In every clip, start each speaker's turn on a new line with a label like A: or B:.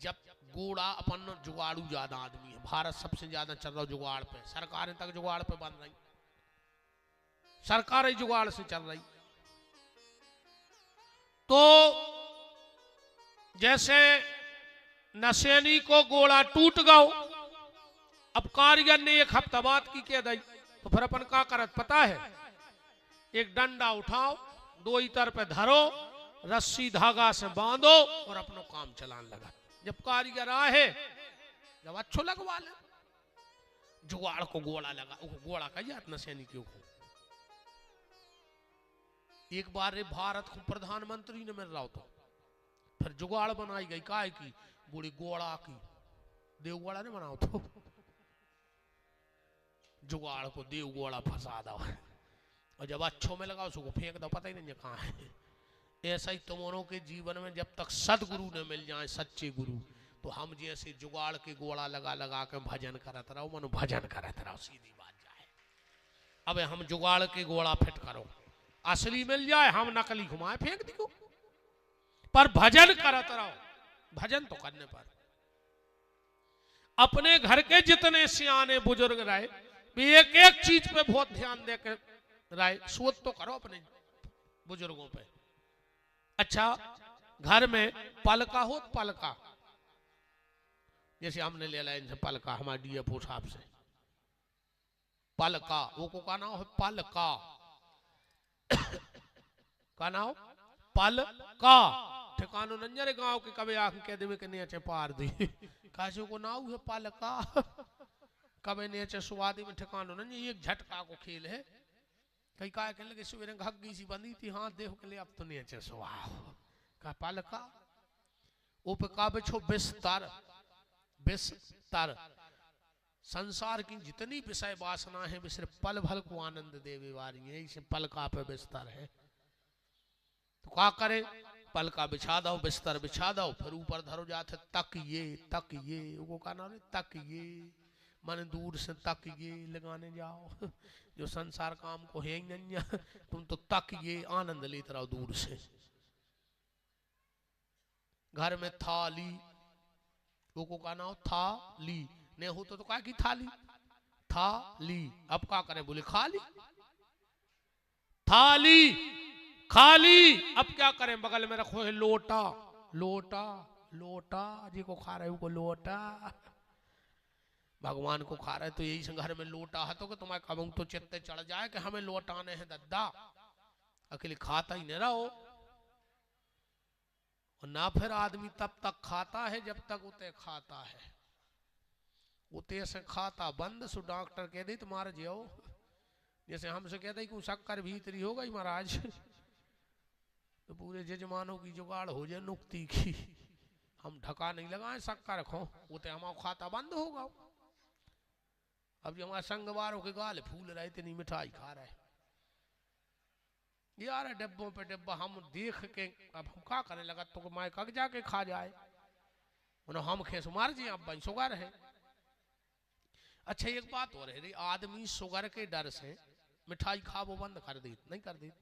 A: जब गोड़ा अपन जुगाड़ू ज्यादा आदमी है, भारत सबसे ज्यादा चल रहा जुगाड़ पे, सरकारें तक जुगाड़ पे बन रही, सरकारें जुगाड़ से चल रही। तो जैसे नशेनी को गोड़ा टूट गओ, अब कारीगर ने एक हफ्ता बाद की कह दी, तो फिर अपन का करत पता है, एक डंडा उठाओ, दो इतर पे धरो, रस्सी धागा से बांधो और अपनो काम चलाने लगा। जब कारीगर आए, जब अच्छो लगवा ले, जुगाड़ को गोड़ा लगा, गोड़ा का याद नशेनी क्यों को। एक बार रे भारत को प्रधानमंत्री ने मिल रहा हो, तो फिर जुगाड़ बनाई गई, काय की बूढ़ी गोड़ा की, देवगोड़ा ने बनाओ, तो जुगाड़ को देवगोड़ा फंसा दो, और जब अच्छों में लगा उसको फेंक दो, पता ही नहीं कहाँ है। ऐसा ही तुम्हारों के जीवन में जब तक सदगुरु न मिल जाए, सच्चे गुरु, तो हम जैसे जुगाड़ के गोड़ा लगा लगा के भजन करत रहो, मनु भजन करत रहो, सीधी बात जाए। अब हम जुगाड़ के गोड़ा फिट करो, असली मिल जाए, हम नकली घुमाए फेंक दियो, पर भजन करत रहो। भजन तो करने पर अपने घर के जितने सियाने बुजुर्ग रहे, भी एक एक चीज पे बहुत ध्यान दे के रहे, सोच तो करो अपने बुजुर्गों पे। अच्छा, घर में पलका हो, पलका जैसे हमने ले लिया इनसे पलका, हमारे डीएफओ साहब से पलका, वो को का नाम है पलका, का नाम पलका, ठिकानो नंजरे गांव के कभी आंख कह देवे के नीचे पार दी, काशो को नाम है पलका, कभी नीचे सुवादी में ठिकानो नंजे, एक झटका को खेल है। कई का कहने लगे सवेरे घग्गी सी बंदी थी, हाँ देख के लिए अब तो नीचे सुहाओ, का पलका, वो पे का बिछो बिस्तर, बिस्तर। संसार की जितनी विषय वासना है वे सिर्फ पल भल को आनंद देवे वाली है, इसे पलका पे बिस्तर है। तो क्या करे, पलका बिछा दो, बिस्तर बिछा दो, फिर ऊपर धरो जाते तकिए, तकिए वो का नाम है तकिए, मन दूर से तकिए लगाने जाओ, जो संसार काम को है ही नहीं, तुम तो तकिए आनंद लेते रहो दूर से। घर में थाली, वो को का नाम थाली, नहीं हो तो क्या की थाली, थाली, अब क्या करें, बोले खाली, थाली खाली, अब क्या करें, बगल में रखो है लोटा, लोटा लोटा, जी को खा रहे हो को लोटा, भगवान को खा रहे तो यही से घर में लोटा है, तो कि तुम्हारे कब तो चित्ते चढ़ जाए कि हमें लोटाने हैं दद्दा, अकेले खाता ही नहीं रहो। और ना फिर आदमी तब तक खाता है जब तक उते खाता है, उते से खाता बंद, सो डॉक्टर कह दे तुम्हारे जियो, जैसे हमसे कहते कि शक्कर भीतरी हो गई महाराज, तो पूरे जजमानों की जुगाड़ हो जाए नुक्ति की, हम ढका नहीं लगाए शक्कर खो, उते हमारा खाता बंद होगा। अब जो हमारे संगवारों के गाल फूल रहे, इतनी मिठाई खा रहे यार, डिब्बों पे डिब्बा, हम देख के अब हम क्या करने लगा, तो माए कग जाके खा जाए, उन्हें हम खेस मार जी, अब बन शुगर है। अच्छा एक बात हो रही, आदमी शुगर के डर से मिठाई खा वो बंद कर दे, नहीं कर दे,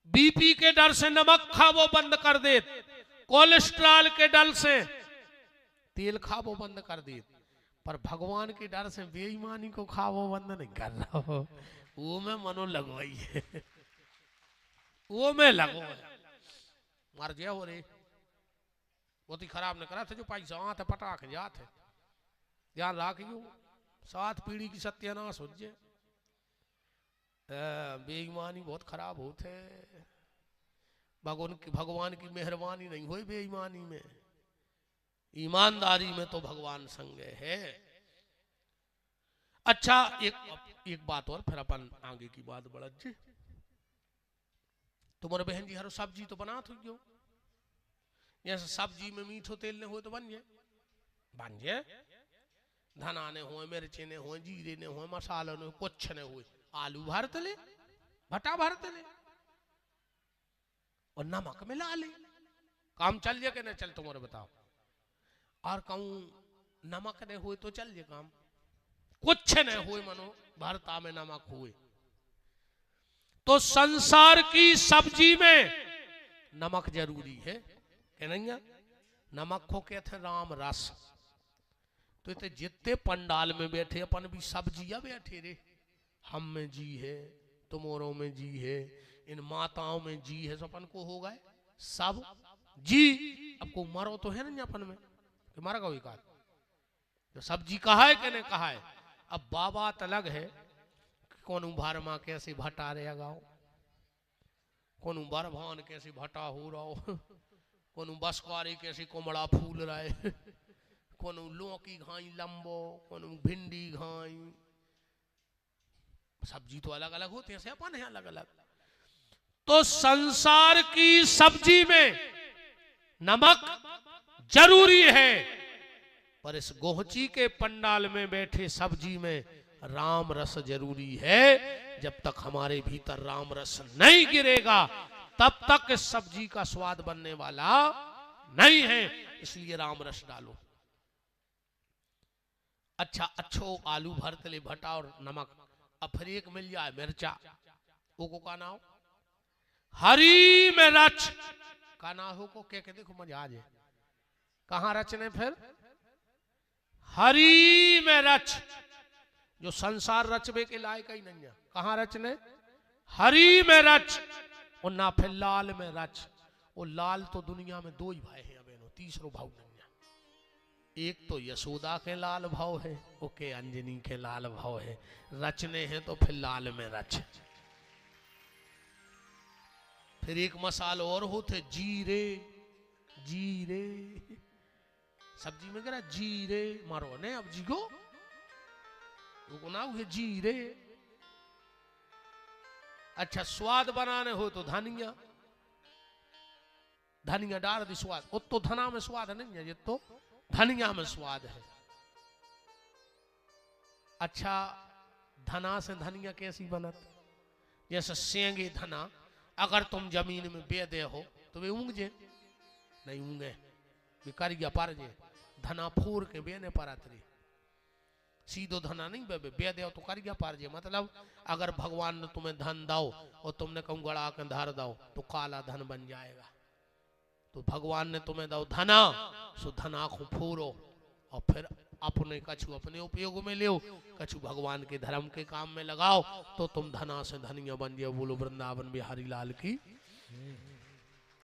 A: बीपी के डर से नमक खा वो बंद कर दे, कोलेस्ट्रॉल के डर से तेल खा वो बंद कर दे, पर भगवान के डर से बेईमानी को खा वो बंद नहीं कर रहा हो, वो में मनो लगवाई है, वो में लगो है, मर गया हो रे, बहुत ही खराब नहीं करा था, जो पैसा आते पटाख जाते, ध्यान रखियो, 7 पीढ़ी की सत्यानाश हो जाए, बेईमानी बहुत खराब होते, भगवान की मेहरबानी नहीं हुई बेईमानी में, ईमानदारी में तो भगवान संग है। अच्छा एक बात और, फिर अपन आगे की बात बढ़त जी। तुम्हारे बहन जी हर सब्जी तो बना थी क्यों, जैसे सब्जी में मीठो तेल ने हो तो बन जाए, धना ने हो, मिर्चे ने हो, जीरे ने हो, मसालों ने कुछ ने हुए, आलू भरत ले, भटा भरत ले, और नमक मिला ले, काम चल जाए कि नहीं चल, तुम्हारे बताओ। और कहूं नमक ने हुए तो चल जाए काम, कुछ न हुए मनो भरता में नमक हुए, तो संसार की सब्जी में नमक जरूरी है कि नहीं है, नमक को कहते हैं राम रस। तो इतने जितने पंडाल में बैठे अपन भी सब जिया बैठे रे, हम में जी है, तुम्हारों में जी है, इन माताओं में जी है, अपन को हो गए सब जी। अब को मरो तो है ना अपन में कि मर गई का, तो सब जी कहा है कि नहीं कहा है। अब बात अलग है कौन भार माँ कैसे भटा रहे गाँव, कौन बर भान कैसे भटा हो रहा हो, कौन बसकारी कैसे कोमड़ा फूल रहे, कौन लौकी घाई लंबो, कौन भिंडी घाई, सब्जी तो अलग अलग होते हैं, अपन है अलग अलग। तो संसार की सब्जी में नमक जरूरी है, पर इस गोहची के पंडाल में बैठे सब्जी में राम रस जरूरी है। जब तक हमारे भीतर राम रस नहीं गिरेगा तब तक इस सब्जी का स्वाद बनने वाला नहीं है। इसलिए राम रस डालो। अच्छा अच्छो आलू भरते ले भटा और नमक, अब फिर एक मिल जाए मिर्चा, वो का ना हो हरी में रच का ना हो को क्या देखो मजा आ जाए। कहां रचने फिर हरी में रच, जो संसार रचबे के लायक ही नहीं है, कहां रचने हरी में रच और ना फिर लाल में रच। वो लाल तो दुनिया में दो ही भाई हैं बहनों, तीसरो भाव नहीं है। एक तो यशोदा के लाल भाव है, ओके अंजनी के लाल भाव है, रचने हैं तो फिर लाल में रच। फिर एक मसाल और होते जीरे, जीरे सब्जी में कह जीरे मारो ने, अब जीगो वो ना हुए जीरे। अच्छा स्वाद बनाने हो तो धनिया, धनिया डाल दी स्वाद, वो तो धना में स्वाद नहीं है, ये तो धनिया में स्वाद है। अच्छा धना से धनिया कैसी बनत, जैसे सेंगे धना अगर तुम जमीन में बे दे हो तो वे ऊंगे नहीं, ऊंगे कर गया पर जे धना फूर के बेने परतरी, सीधो धना नहीं बे दे तो कर गया पार जे। मतलब अगर भगवान ने तुम्हें धन दाओ और तुमने कहूं गड़ा के धार दाओ तो काला धन बन जाएगा। तो भगवान ने तुम्हें दाओ धना, सो धना को फूरो और फिर अपने कछु अपने उपयोग में ले, कछु भगवान के धर्म के काम में लगाओ, तो तुम धना से धनिया बन जाओ। बोलो वृंदावन बिहारी लाल की।